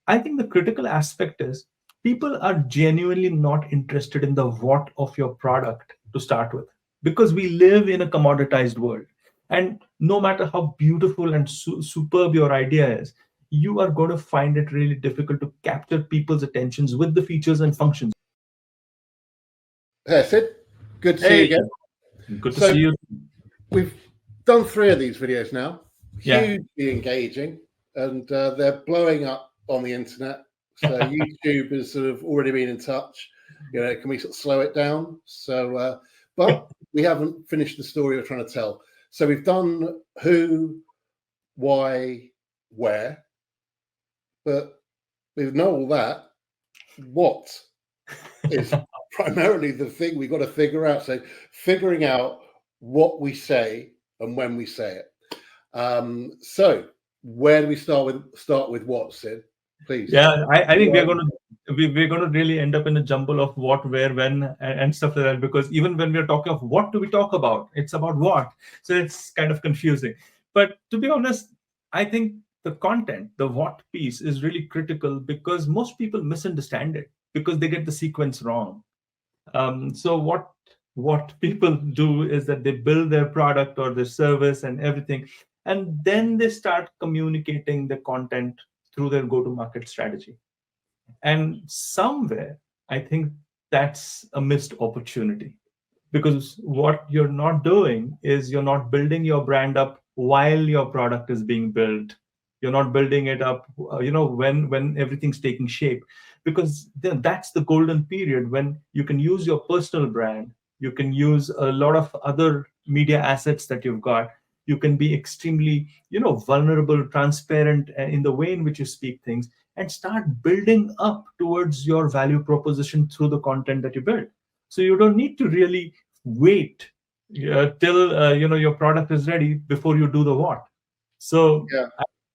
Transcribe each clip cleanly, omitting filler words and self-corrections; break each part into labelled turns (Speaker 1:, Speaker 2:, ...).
Speaker 1: I think the critical aspect is people are genuinely not interested in the what of your product to start with, because we live in a commoditized world. And no matter how beautiful and superb your idea is, you are going to find it really difficult to capture people's attentions with the features and functions.
Speaker 2: Hey, Sid. Good to see you
Speaker 1: Hey,
Speaker 2: again.
Speaker 1: good to
Speaker 2: So
Speaker 1: see you.
Speaker 2: we've done 3 of these videos now,
Speaker 1: Yeah.
Speaker 2: hugely engaging, and they're blowing up on the internet. So YouTube has sort of already been in touch. Can we sort of slow it down? So, but we haven't finished the story we're trying to tell. So we've done who, why, where, but we know all that. What is primarily the thing we've got to figure out. So figuring out what we say and when we say it. So where do we start with? Start with what, Sid? Please.
Speaker 1: Yeah, I think we're going to really end up in a jumble of what, where, when, and stuff like that. Because even when we're talking of what do we talk about, it's about what. So it's kind of confusing. But to be honest, I think the content, the what piece, is really critical because most people misunderstand it because they get the sequence wrong. So what people do is that they build their product or their service and everything, and then they start communicating the content through their go-to-market strategy. And somewhere, I think that's a missed opportunity, because what you're not doing is you're not building your brand up while your product is being built. You're not building it up, when everything's taking shape, because then that's the golden period when you can use your personal brand. You can use a lot of other media assets that you've got. You can be extremely, vulnerable, transparent in the way in which you speak things, and start building up towards your value proposition through the content that you build. So you don't need to really wait till your product is ready before you do the what. So
Speaker 2: Yeah.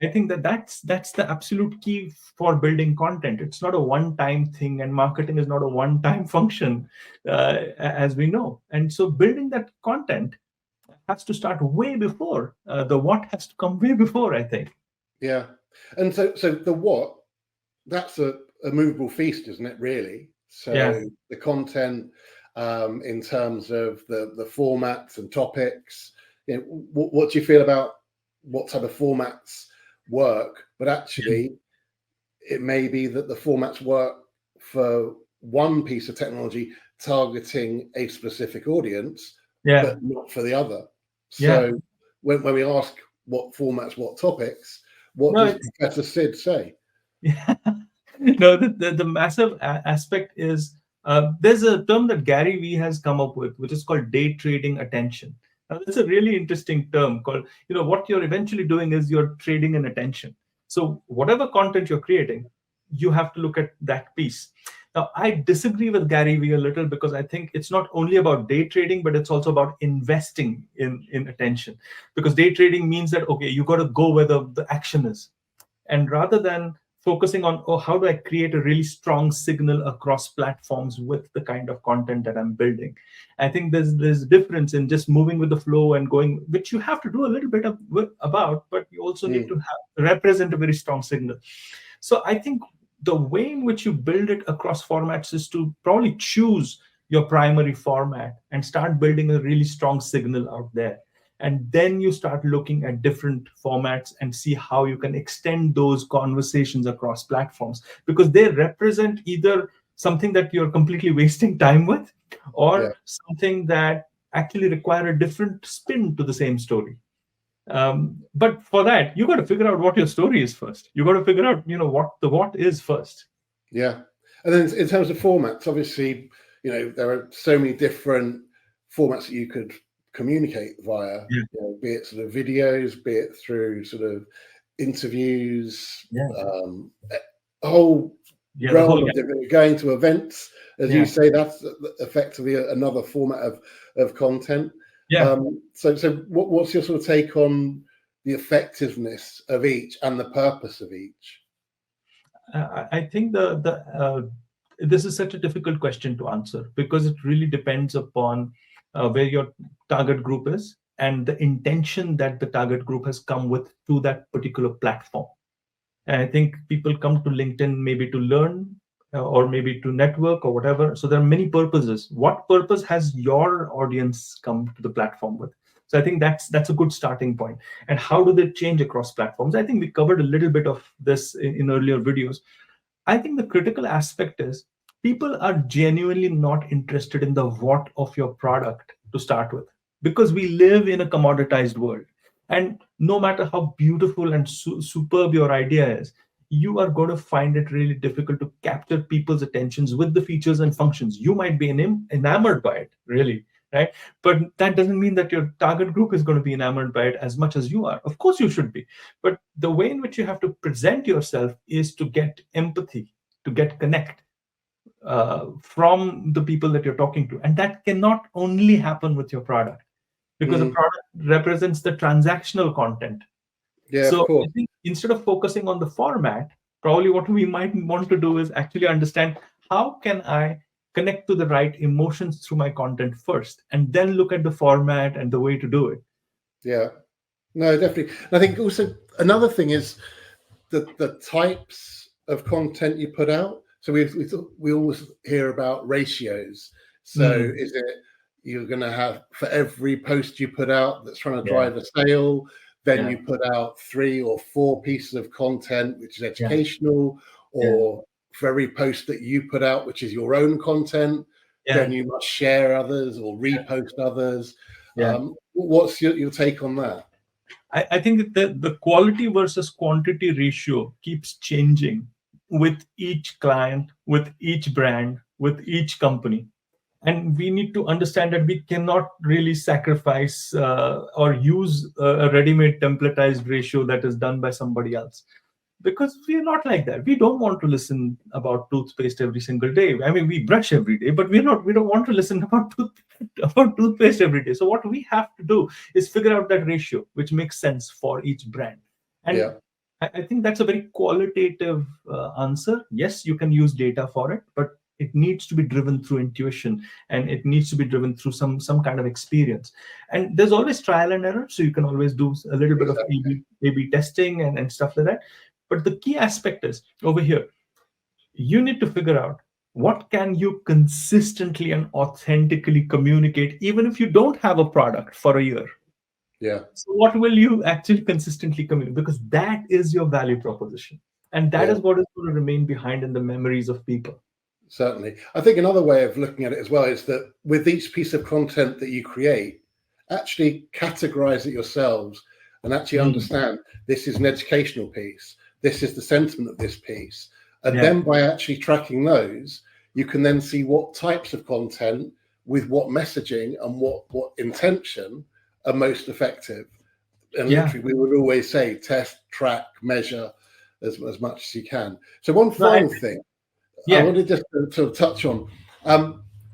Speaker 1: I think that's the absolute key for building content. It's not a one-time thing, and marketing is not a one-time function, as we know. And so building that content has to start way before. The what has to come way before, I think.
Speaker 2: Yeah. And so the what, that's a movable feast, isn't it, really?
Speaker 1: Yeah.
Speaker 2: So the content, in terms of the formats and topics, what do you feel about what type of formats work? But actually, it may be that the formats work for one piece of technology targeting a specific audience,
Speaker 1: Yeah.
Speaker 2: but not for the other.
Speaker 1: Yeah.
Speaker 2: So when we ask what formats, what topics, what
Speaker 1: No,
Speaker 2: does
Speaker 1: it's
Speaker 2: Professor Sid say?
Speaker 1: yeah. No, the massive aspect is, there's a term that Gary Vee has come up with, which is called day trading attention. Now, that's a really interesting term called, what you're eventually doing is you're trading in attention. So whatever content you're creating, you have to look at that piece. Now, I disagree with Gary Vee a little, because I think it's not only about day trading, but it's also about investing in attention. Because day trading means that, okay, you got to go where the action is. And rather than focusing on, oh, how do I create a really strong signal across platforms with the kind of content that I'm building, I think there's a difference in just moving with the flow and going, which you have to do a little bit about, but you also need to represent a very strong signal. So I think the way in which you build it across formats is to probably choose your primary format and start building a really strong signal out there. And then you start looking at different formats and see how you can extend those conversations across platforms, because they represent either something that you're completely wasting time with,
Speaker 2: Yeah.
Speaker 1: or something that actually require a different spin to the same story. But for that, you got to figure out what your story is first. You got to figure out, what the what is first.
Speaker 2: Yeah. And then in terms of formats, obviously, there are so many different formats that you could communicate via,
Speaker 1: Yeah.
Speaker 2: Be it sort of videos, be it through sort of interviews,
Speaker 1: Yeah.
Speaker 2: a whole
Speaker 1: Yeah, the
Speaker 2: realm
Speaker 1: whole
Speaker 2: of different, going to events, as you
Speaker 1: yeah.
Speaker 2: say, that's effectively another format of content.
Speaker 1: Yeah.
Speaker 2: So what's your sort of take on the effectiveness of each and the purpose of each?
Speaker 1: I think this is such a difficult question to answer, because it really depends upon where your target group is and the intention that the target group has come with to that particular platform. And I think people come to LinkedIn maybe to learn, or maybe to network or whatever. So there are many purposes. What purpose has your audience come to the platform with? So I think that's a good starting point. And how do they change across platforms? I think we covered a little bit of this in earlier videos. I think the critical aspect is people are genuinely not interested in the what of your product to start with, because we live in a commoditized world. And no matter how beautiful and superb your idea is, you are going to find it really difficult to capture people's attentions with the features and functions. You might be enamored by it, really, right? But that doesn't mean that your target group is going to be enamored by it as much as you are. Of course, you should be. But the way in which you have to present yourself is to get empathy, to get connect from the people that you're talking to. And that cannot only happen with your product, because the
Speaker 2: Mm.
Speaker 1: product represents the transactional content.
Speaker 2: Yeah, of
Speaker 1: So
Speaker 2: course.
Speaker 1: I think instead of focusing on the format, probably what we might want to do is actually understand how can I connect to the right emotions through my content first, and then look at the format and the way to do it.
Speaker 2: Yeah. No, definitely. And I think also another thing is the types of content you put out. So we always hear about ratios. So is it you're going to have, for every post you put out that's trying to drive a sale, then you put out 3 or 4 pieces of content which is educational, or for every post that you put out which is your own content, then you must share others or repost others. What's your take on that?
Speaker 1: I think that the quality versus quantity ratio keeps changing with each client, with each brand, with each company. And we need to understand that we cannot really sacrifice or use a ready-made templatized ratio that is done by somebody else, because we're not like that. We don't want to listen about toothpaste every single day. I mean, we brush every day, but we don't want to listen about about toothpaste every day. So what we have to do is figure out that ratio which makes sense for each brand. And I think that's a very qualitative answer. Yes, you can use data for it, but it needs to be driven through intuition, and it needs to be driven through some kind of experience. And there's always trial and error, so you can always do a little bit of A/B testing and stuff like that. But the key aspect is over here, you need to figure out what can you consistently and authentically communicate, even if you don't have a product for a year. So what will you actually consistently communicate? Because that is your value proposition. And that is what is going to remain behind in the memories of people.
Speaker 2: Certainly. I think another way of looking at it as well is that with each piece of content that you create, actually categorize it yourselves and actually understand this is an educational piece, this is the sentiment of this piece. And then by actually tracking those, you can then see what types of content with what messaging and what intention are most effective. And literally, we would always say test, track, measure as much as you can. So one final thing I wanted just to sort of touch on.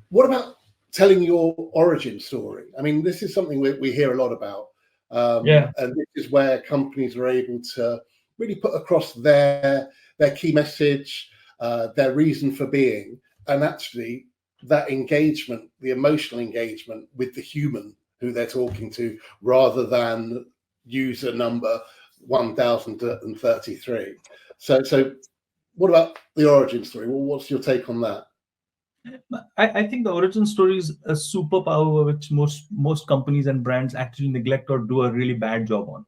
Speaker 2: What about telling your origin story? I mean, this is something we hear a lot about. And this is where companies are able to really put across their key message, their reason for being, and actually that engagement, the emotional engagement with the human who they're talking to, rather than user number 1033. So what about the origin story? Well, what's your take on that?
Speaker 1: I think the origin story is a superpower which most companies and brands actually neglect or do a really bad job on,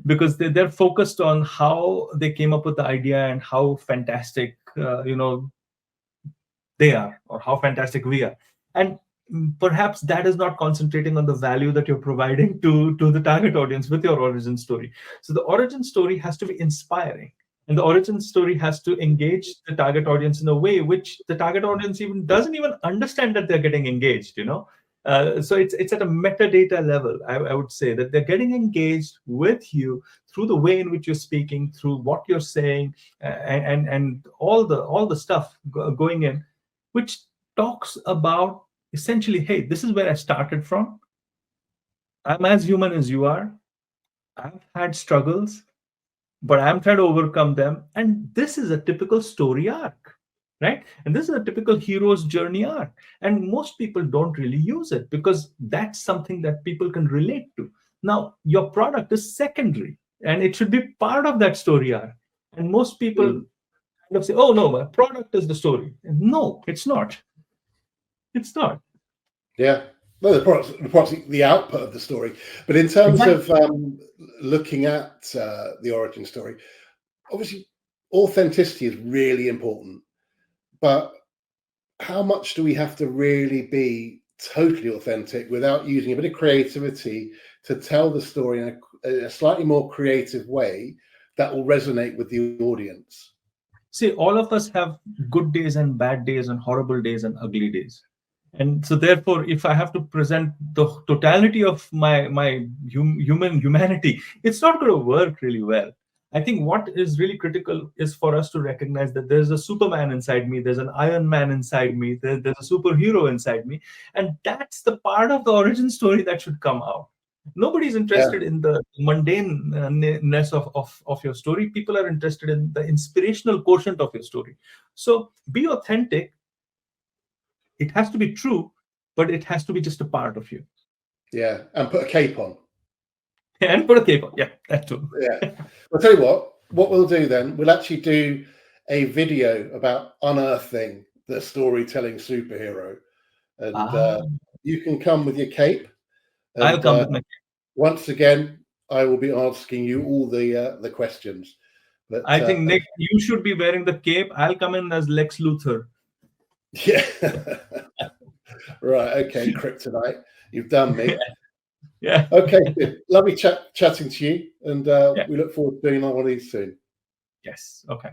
Speaker 1: because they're focused on how they came up with the idea and how fantastic they are, or how fantastic we are. And perhaps that is not concentrating on the value that you're providing to the target audience with your origin story. So the origin story has to be inspiring, and the origin story has to engage the target audience in a way which the target audience even doesn't even understand that they're getting engaged. So it's at a metadata level. I would say that they're getting engaged with you through the way in which you're speaking, through what you're saying, and all the stuff going in, which talks about essentially, hey, this is where I started from. I'm as human as you are. I've had struggles, but I'm trying to overcome them. And this is a typical story arc, right? And this is a typical hero's journey arc. And most people don't really use it because that's something that people can relate to. Now, your product is secondary, and it should be part of that story arc. And most people kind of say, "Oh no, my product is the story." And no, it's not. It's not.
Speaker 2: Yeah. Well, the product's the output of the story. But in terms of looking at the origin story, obviously authenticity is really important. But how much do we have to really be totally authentic without using a bit of creativity to tell the story in a slightly more creative way that will resonate with the audience?
Speaker 1: See, all of us have good days and bad days and horrible days and ugly days. And so therefore, if I have to present the totality of my humanity, it's not going to work really well. I think what is really critical is for us to recognize that there's a Superman inside me, there's an Iron Man inside me, there's a superhero inside me, and that's the part of the origin story that should come out. Nobody's interested in the mundaneness of your story. People are interested in the inspirational quotient of your story. So be authentic. It has to be true, but it has to be just a part of you.
Speaker 2: Yeah, and put a cape on.
Speaker 1: And put a cape on. Yeah, that too.
Speaker 2: Yeah. I'll tell you what we'll do then, we'll actually do a video about unearthing the storytelling superhero. And you can come with your cape. And,
Speaker 1: I'll come with my cape.
Speaker 2: Once again, I will be asking you all the questions. But
Speaker 1: I think, Nick, you should be wearing the cape. I'll come in as Lex Luthor.
Speaker 2: Yeah. Right. Okay. Kryptonite. You've done me.
Speaker 1: Yeah.
Speaker 2: Okay. Good. Lovely chatting to you. And we look forward to doing one of these soon.
Speaker 1: Yes. Okay.